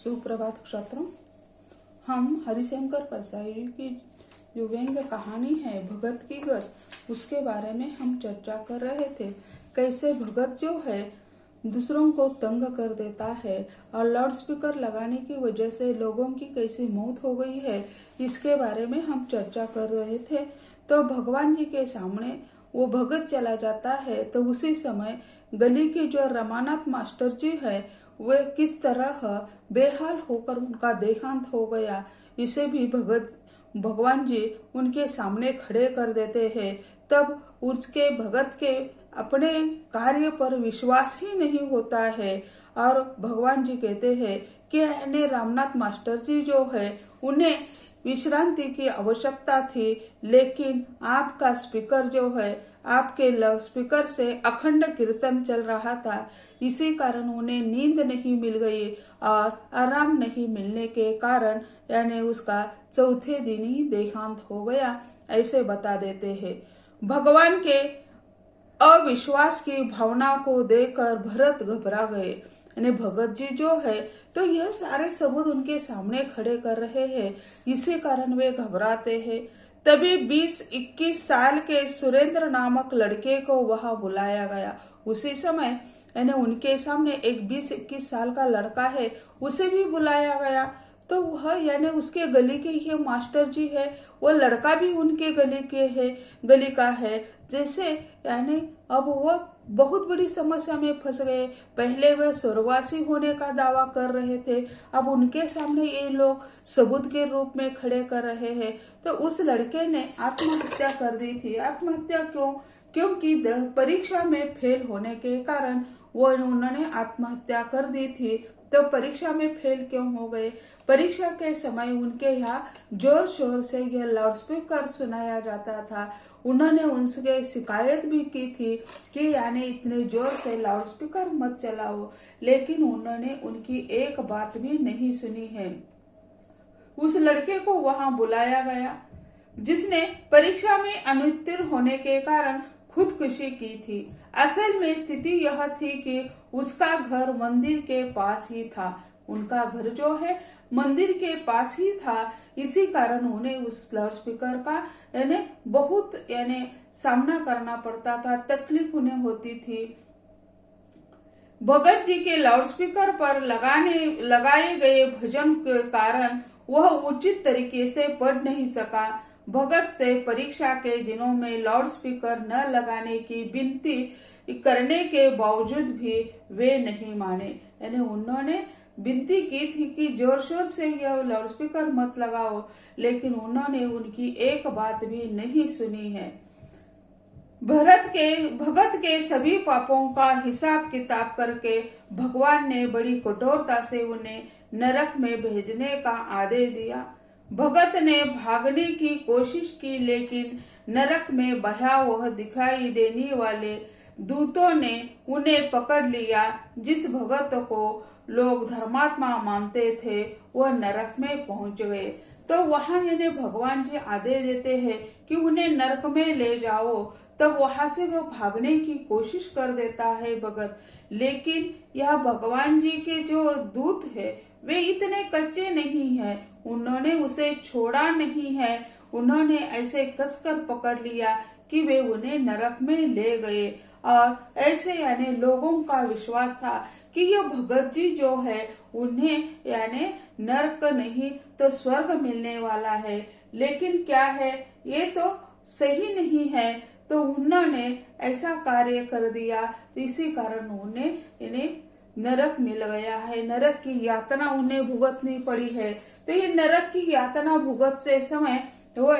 सुप्रभात छात्रों। हम हरिशंकर परसाई की जो व्यंग्य कहानी है भगत की गत, उसके बारे में हम चर्चा कर रहे थे। कैसे भगत जो है दूसरों को तंग कर देता है और लाउड स्पीकर लगाने की वजह से लोगों की कैसी मौत हो गई है, इसके बारे में हम चर्चा कर रहे थे। तो भगवान जी के सामने वो भगत चला जाता है, तो उसी समय गली के जो रमानाथ मास्टर जी है वे किस तरह बेहाल होकर उनका देहांत हो गया, इसे भी भगवान जी उनके सामने खड़े कर देते हैं। तब उसके भगत के अपने कार्य पर विश्वास ही नहीं होता है और भगवान जी कहते हैं कि रामनाथ मास्टर जी जो है उन्हें विश्रांति की आवश्यकता थी, लेकिन आपका स्पीकर जो है आपके स्पीकर से अखंड कीर्तन चल रहा था, इसी कारण उन्हें नींद नहीं मिल गई और आराम नहीं मिलने के कारण उसका चौथे दिन ही देहांत हो गया, ऐसे बता देते हैं। भगवान के अविश्वास की भावना को देखकर भरत घबरा गए। भगत जी जो है तो यह सारे सबूत उनके सामने खड़े कर रहे हैं, इसी कारण वे घबराते हैं। तभी 20-21 साल के सुरेंद्र नामक लड़के को वहां बुलाया गया। उसी समय उनके सामने एक 20-21 साल का लड़का है, उसे भी बुलाया गया। तो वह उसके गली के ही मास्टर जी है, वो लड़का भी उनके गली का है। जैसे अब वह बहुत बड़ी समस्या में फंस गए। पहले वह स्वर्गवासी होने का दावा कर रहे थे, अब उनके सामने ये लोग सबूत के रूप में खड़े कर रहे हैं। तो उस लड़के ने आत्महत्या कर दी थी। आत्महत्या क्यों? क्योंकि परीक्षा में फेल होने के कारण उन्होंने आत्महत्या कर दी थी। तो परीक्षा में फेल क्यों हो गए? परीक्षा के समय उनके यहाँ जोर शोर से यह लाउडस्पीकर सुनाया जाता था। उन्होंने उनसे शिकायत भी की थी कि इतने जोर से लाउडस्पीकर मत चलाओ, लेकिन उन्होंने उनकी एक बात भी नहीं सुनी है। उस लड़के को वहां बुलाया गया जिसने परीक्षा में अनुत्तीर्ण होने के कारण खुदकुशी की थी। असल में स्थिति यह थी कि उसका घर मंदिर के पास ही था। उनका घर जो है मंदिर के पास ही था, इसी कारण उन्हें उस लाउडस्पीकर का बहुत सामना करना पड़ता था, तकलीफ उन्हें होती थी। भगत जी के लाउडस्पीकर पर लगाए गए भजन के कारण वह उचित तरीके से पढ़ नहीं सका। भगत से परीक्षा के दिनों में लाउडस्पीकर न लगाने की विनती करने के बावजूद भी वे नहीं माने। उन्होंने विनती की थी कि जोर शोर से यह लाउडस्पीकर मत लगाओ, लेकिन उन्होंने उनकी एक बात भी नहीं सुनी है। भगत के सभी पापों का हिसाब किताब करके भगवान ने बड़ी कठोरता से उन्हें नरक में भेजने का आदेश दिया। भगत ने भागने की कोशिश की, लेकिन नरक में भयावह दिखाई देने वाले दूतों ने उन्हें पकड़ लिया। जिस भगत को लोग धर्मात्मा मानते थे वह नरक में पहुंच गए। तो वहां भगवान जी आदेश देते हैं कि उन्हें नरक में ले जाओ। तब वहां से वो भागने की कोशिश कर देता है भगत, लेकिन यह भगवान जी के जो दूत है वे इतने कच्चे नहीं हैं, उन्होंने उसे छोड़ा नहीं है। उन्होंने ऐसे कसकर पकड़ लिया कि वे उन्हें नरक में ले गए। और ऐसे लोगों का विश्वास था कि यह भगत जी जो है उन्हें नरक नहीं तो स्वर्ग मिलने वाला है, लेकिन क्या है ये तो सही नहीं है। तो उन्होंने ऐसा कार्य कर दिया, तो इसी कारण इन्हें नरक मिल गया है। नरक की यातना उन्हें भुगतनी पड़ी है। तो ये नरक की यातना भुगत से समय वो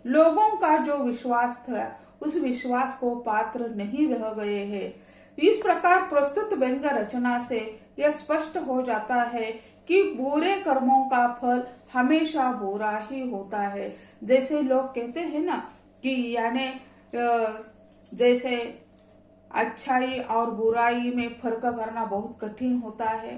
लोगों का जो विश्वास था उस विश्वास को पात्र नहीं रह गए हैं। इस प्रकार प्रस्तुत व्यंग्य रचना से यह स्पष्ट हो जाता है कि बुरे कर्मों का फल हमेशा बुरा ही होता है। जैसे लोग कहते हैं ना कि जैसे अच्छाई और बुराई में फर्क करना बहुत कठिन होता है।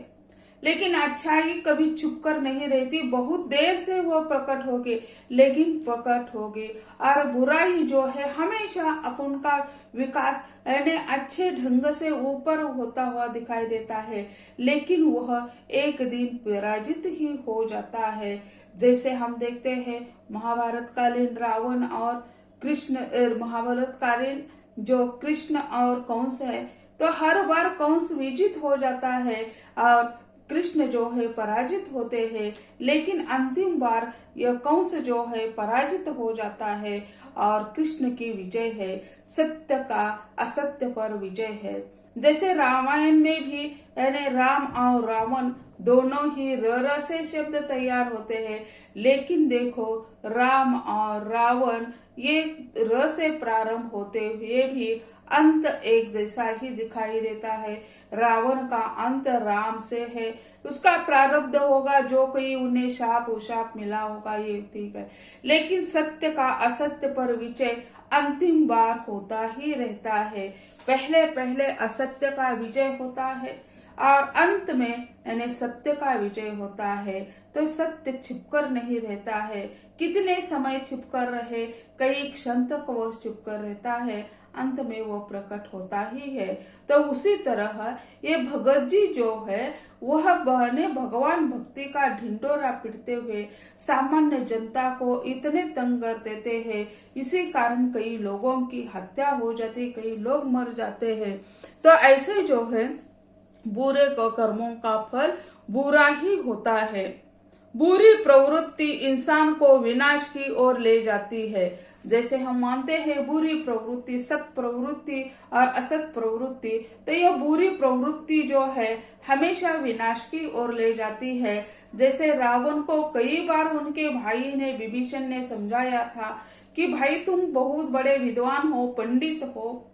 लेकिन अच्छाई कभी छुप कर नहीं रहती, बहुत देर से वो प्रकट होगी लेकिन प्रकट होगी। और बुराई जो है हमेशा अपन का विकास यानी अच्छे ढंग से ऊपर होता हुआ दिखाई देता है, लेकिन वह एक दिन पराजित ही हो जाता है। जैसे हम देखते हैं महाभारत कालीन रावण और कृष्ण, महाभारत कालीन जो कृष्ण और कंस है, तो हर बार कंस विजित हो जाता है और कृष्ण जो है पराजित होते हैं, लेकिन अंतिम बार यह कंस जो है पराजित हो जाता है और कृष्ण की विजय है। सत्य का असत्य पर विजय है। जैसे रामायण में भी यानी राम और रावण दोनों ही र से शब्द तैयार होते हैं, लेकिन देखो राम और रावण ये र से प्रारंभ होते हुए भी अंत एक जैसा ही दिखाई देता है। रावण का अंत राम से है, उसका प्रारब्ध होगा जो कोई उन्हें शाप उशाप मिला होगा, ये ठीक है, लेकिन सत्य का असत्य पर विजय अंतिम बार होता ही रहता है। पहले पहले असत्य का विजय होता है और अंत में यानी सत्य का विजय होता है। तो सत्य छिपकर नहीं रहता है, कितने समय छिपकर रहे, कई क्षण तक वो छिपकर रहता है, अंत में वो प्रकट होता ही है। तो उसी तरह ये भगत जी जो है वह बहने भगवान भक्ति का ढिंडोरा पीटते हुए सामान्य जनता को इतने तंग कर देते हैं, इसी कारण कई लोगों की हत्या हो जाती, कई लोग मर जाते हैं। तो ऐसे जो है बुरे कर्मों का फल बुरा ही होता है। बुरी प्रवृत्ति इंसान को विनाश की ओर ले जाती है। जैसे हम मानते हैं बुरी प्रवृत्ति, सत प्रवृत्ति और असत प्रवृत्ति, तो यह बुरी प्रवृत्ति जो है हमेशा विनाश की ओर ले जाती है। जैसे रावण को कई बार उनके भाई ने विभीषण ने समझाया था कि भाई तुम बहुत बड़े विद्वान हो, पंडित हो,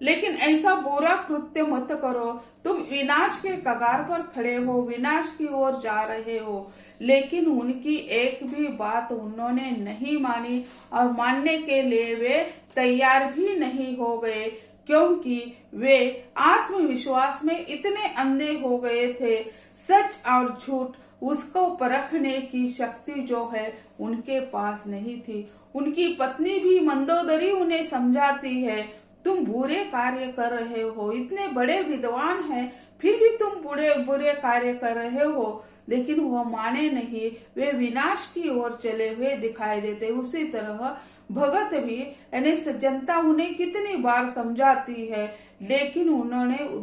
लेकिन ऐसा बुरा कृत्य मत करो, तुम विनाश के कगार पर खड़े हो, विनाश की ओर जा रहे हो। लेकिन उनकी एक भी बात उन्होंने नहीं मानी और मानने के लिए वे तैयार भी नहीं हो गए, क्योंकि वे आत्मविश्वास में इतने अंधे हो गए थे। सच और झूठ उसको परखने की शक्ति जो है उनके पास नहीं थी। उनकी पत्नी भी मंदोदरी उन्हें समझाती है, तुम बुरे कार्य कर रहे हो, इतने बड़े विद्वान हैं फिर भी तुम बुरे कार्य कर रहे हो, लेकिन वह माने नहीं, वे विनाश की ओर चले हुए दिखाई देते। उसी तरह भगत भी यानी जनता उन्हें कितनी बार समझाती है, लेकिन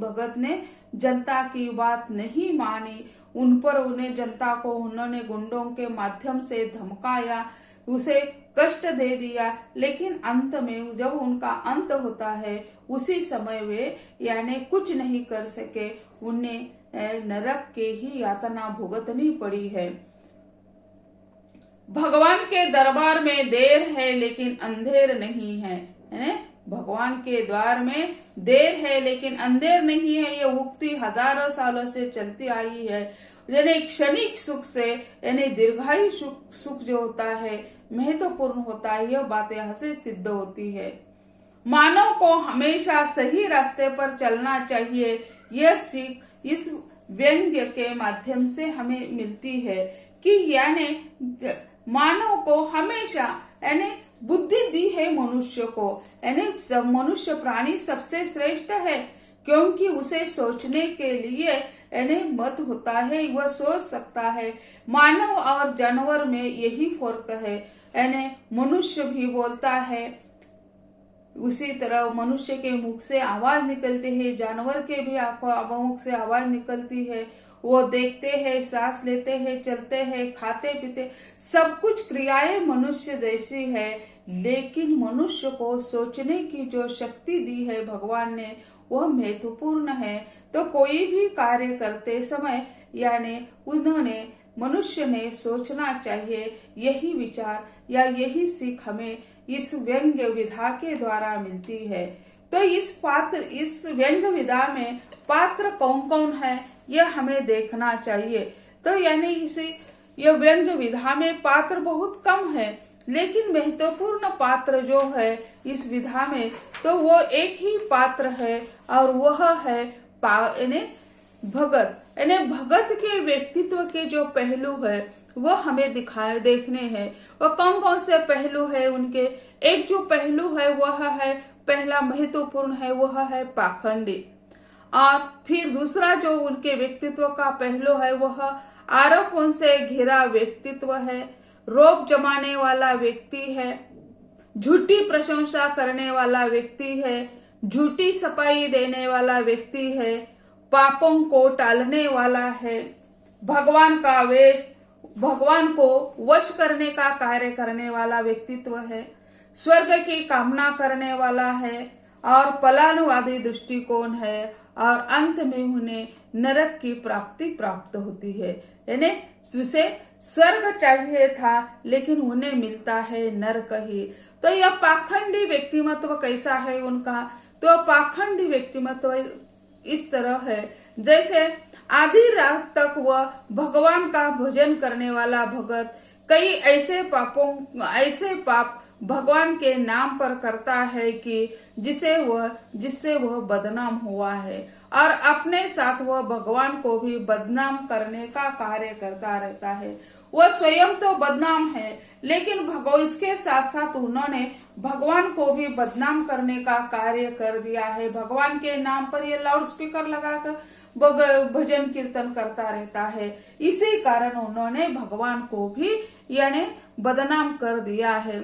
भगत ने जनता की बात नहीं मानी। उन पर उन्हें जनता को उन्होंने गुंडों के माध्यम से धमकाया, उसे कष्ट दे दिया, लेकिन अंत में जब उनका अंत होता है उसी समय वे यानी कुछ नहीं कर सके, उन्हें नरक के ही यातना भुगतनी पड़ी है। भगवान के दरबार में देर है लेकिन अंधेर नहीं है, भगवान के द्वार में देर है लेकिन अंधेर नहीं है, ये उक्ति हजारों सालों से चलती आई है। यानी क्षणिक सुख से यानी दीर्घायु सुख जो होता है महत्वपूर्ण होता है, यह बात यहाँ से सिद्ध होती है। मानव को हमेशा सही रास्ते पर चलना चाहिए, यह सीख इस व्यंग्य के माध्यम से हमें मिलती है कि यानी मानव को हमेशा यानी बुद्धि दी है मनुष्य को, यानी मनुष्य प्राणी सबसे श्रेष्ठ है, क्योंकि उसे सोचने के लिए यानी मत होता है, वह सोच सकता है। मानव और जानवर में यही फर्क है, यानी मनुष्य भी बोलता है, उसी तरह मनुष्य के मुख से आवाज निकलती है, जानवर के भी मुख से आवाज निकलती है। वो देखते हैं, सांस लेते हैं, चलते हैं, खाते पीते, सब कुछ क्रियाएं मनुष्य जैसी है, लेकिन मनुष्य को सोचने की जो शक्ति दी है भगवान ने वह महत्वपूर्ण है। तो कोई भी कार्य करते समय यानी उन्होंने मनुष्य ने सोचना चाहिए, यही विचार या यही सीख हमें इस व्यंग्य विधा के द्वारा मिलती है। तो इस व्यंग्य विधा में पात्र कौन कौन है यह हमें देखना चाहिए। तो यानी यह व्यंग्य विधा में पात्र बहुत कम है, लेकिन महत्वपूर्ण पात्र जो है इस विधा में तो वो एक ही पात्र है और वह है भगत। यानी भगत के व्यक्तित्व के जो पहलू है वो हमें देखने हैं। वो कौन कौन से पहलू है उनके? एक जो पहलू है वह है, पहला महत्वपूर्ण है, वह है पाखंडी। और फिर दूसरा जो उनके व्यक्तित्व का पहलू है वह आरोपों से घिरा व्यक्तित्व है, रोब जमाने वाला व्यक्ति है, झूठी प्रशंसा करने वाला व्यक्ति है, झूठी सफाई देने वाला व्यक्ति है, पापों को टालने वाला है, भगवान को वश करने का कार्य करने वाला व्यक्तित्व है, स्वर्ग की कामना करने वाला है और पलायनवादी दृष्टिकोण है, और अंत में उन्हें नरक की प्राप्ति प्राप्त होती है। यानी उसे स्वर्ग चाहिए था लेकिन उन्हें मिलता है नरक ही। तो यह पाखंडी व्यक्तिमत्व कैसा है उनका? तो पाखंडी व्यक्तिमत्व इस तरह है जैसे आधी रात तक वह भगवान का भजन करने वाला भगत कई ऐसे पाप भगवान के नाम पर करता है कि जिससे वह बदनाम हुआ है, और अपने साथ वह भगवान को भी बदनाम करने का कार्य करता रहता है। वह स्वयं तो बदनाम है लेकिन इसके साथ साथ उन्होंने भगवान को भी बदनाम करने का कार्य कर दिया है। भगवान के नाम पर ये लाउड स्पीकर लगाकर भजन कीर्तन करता रहता है। इसी कारण उन्होंने भगवान को भी यानी बदनाम कर दिया है।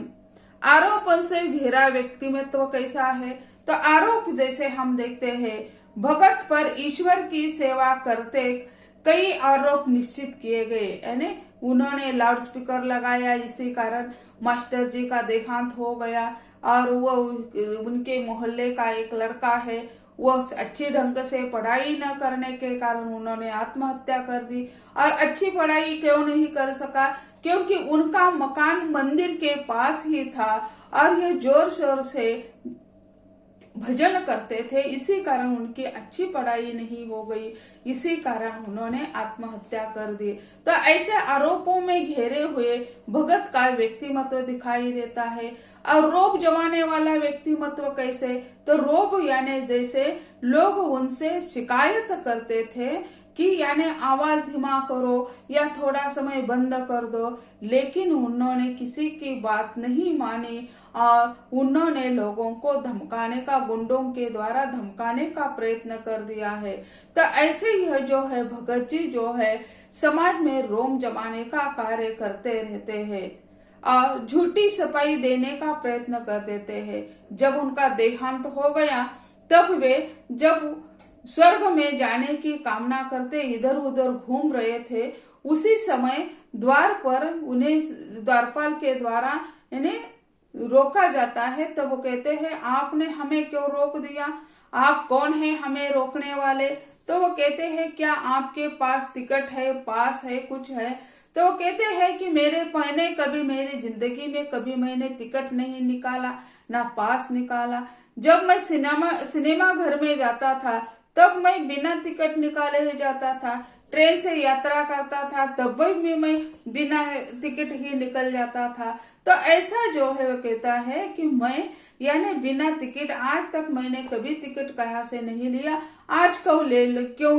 आरोपों से घिरा व्यक्तित्व कैसा है? तो आरोप जैसे हम देखते हैं भगत पर ईश्वर की सेवा करते कई आरोप निश्चित किए गए, यानी उन्होंने लाउड स्पीकर लगाया, इसी कारण मास्टर जी का देहांत हो गया। और वो उनके मोहल्ले का एक लड़का है, वो अच्छी ढंग से पढ़ाई न करने के कारण उन्होंने आत्महत्या कर दी। और अच्छी पढ़ाई क्यों नहीं कर सका? क्योंकि उनका मकान मंदिर के पास ही था और ये जोर शोर से भजन करते थे, इसी कारण उनकी अच्छी पढ़ाई नहीं हो गई, इसी कारण उन्होंने आत्महत्या कर दी। तो ऐसे आरोपों में घेरे हुए भगत का व्यक्तिमत्व दिखाई देता है। और रोब जमाने वाला व्यक्तिमत्व कैसे? तो रोब यानी जैसे लोग उनसे शिकायत करते थे कि यानी आवाज धीमा करो या थोड़ा समय बंद कर दो, लेकिन उन्होंने किसी की बात नहीं मानी और उन्होंने लोगों को धमकाने का, गुंडों के द्वारा धमकाने का प्रयत्न कर दिया है। तो ऐसे यह जो है भगत जी जो है समाज में रोम जमाने का कार्य करते रहते हैं और झूठी सफाई देने का प्रयत्न कर देते हैं। जब उनका देहांत हो गया तब वे जब स्वर्ग में जाने की कामना करते इधर उधर घूम रहे थे, उसी समय द्वार पर उन्हें द्वारपाल के द्वारा इन्हें रोका जाता है। तो वो कहते हैं आपने हमें क्यों रोक दिया? आप कौन हैं हमें रोकने वाले? तो वो कहते हैं क्या आपके पास टिकट है, पास है, कुछ है? तो वो कहते हैं कि मैंने कभी मेरी जिंदगी में कभी मैंने टिकट नहीं निकाला, ना पास निकाला। जब मैं सिनेमा घर में जाता था तब मैं बिना टिकट निकाले ही जाता था, ट्रेन से यात्रा करता था तब भी मैं बिना टिकट ही निकल जाता था। तो ऐसा जो है वो कहता है कि मैं यानी बिना टिकट आज तक मैंने कभी टिकट कहाँ से नहीं लिया, आज क्यों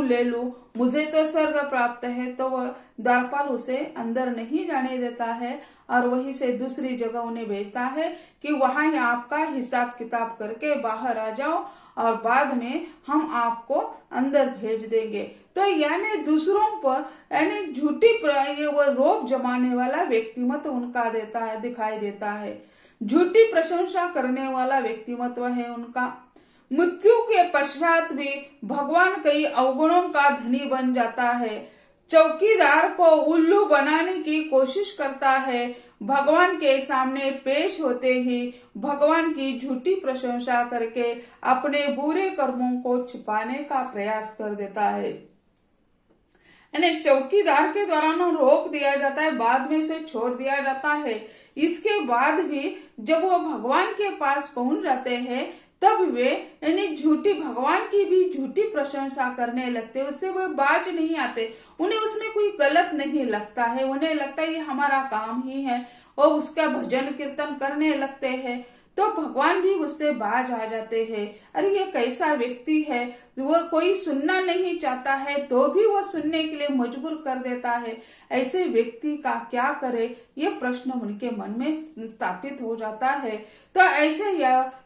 ले लूं? मुझे तो स्वर्ग प्राप्त है। तो वह द्वारपाल उसे अंदर नहीं जाने देता है और वहीं से दूसरी जगह उन्हें भेजता है कि वहां आपका हिसाब किताब करके बाहर आ जाओ और बाद में हम आपको अंदर भेज देंगे। तो यानी दूसरों पर यानी झूठी वो रोब जमाने वाला व्यक्तिमत्व उनका दिखाई देता है। झूठी प्रशंसा करने वाला व्यक्तिमत्व है उनका। मृत्यु के पश्चात भी भगवान कई अवगुणों का धनी बन जाता है। चौकीदार को उल्लू बनाने की कोशिश करता है। भगवान के सामने पेश होते ही भगवान की झूठी प्रशंसा करके अपने बुरे कर्मों को छिपाने का प्रयास कर देता है। यानी चौकीदार के द्वारा ना रोक दिया जाता है, बाद में उसे छोड़ दिया जाता है। इसके बाद भी जब वो भगवान के पास पहुंच जाते हैं तब वे यानी भगवान की भी झूठी प्रशंसा करने लगते, उससे वो बाज नहीं आते। उन्हें उसमें कोई गलत नहीं लगता है, उन्हें लगता है ये हमारा काम ही है, और उसका भजन कीर्तन करने लगते हैं। तो तो भगवान भी उससे बाज आ जाते हैं। अरे ये कैसा व्यक्ति है, वो कोई सुनना नहीं चाहता है तो भी वो सुनने के लिए मजबूर कर देता है, ऐसे व्यक्ति का क्या करे, ये प्रश्न उनके मन में स्थापित हो जाता है। तो ऐसे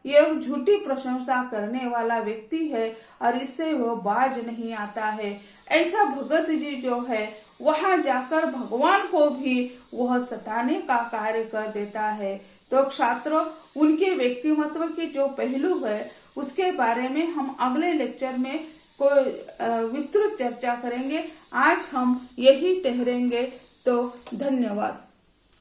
यह झूठी प्रशंसा करने वाला व्यक्ति है और इससे वो बाज नहीं आता है। ऐसा भगत जी जो है वहां जाकर भगवान को भी वह सताने का कार्य कर देता है। तो छात्रों, उनके व्यक्तिमत्व के जो पहलू है उसके बारे में हम अगले लेक्चर में कोई विस्तृत चर्चा करेंगे। आज हम यही ठहरेंगे। तो धन्यवाद।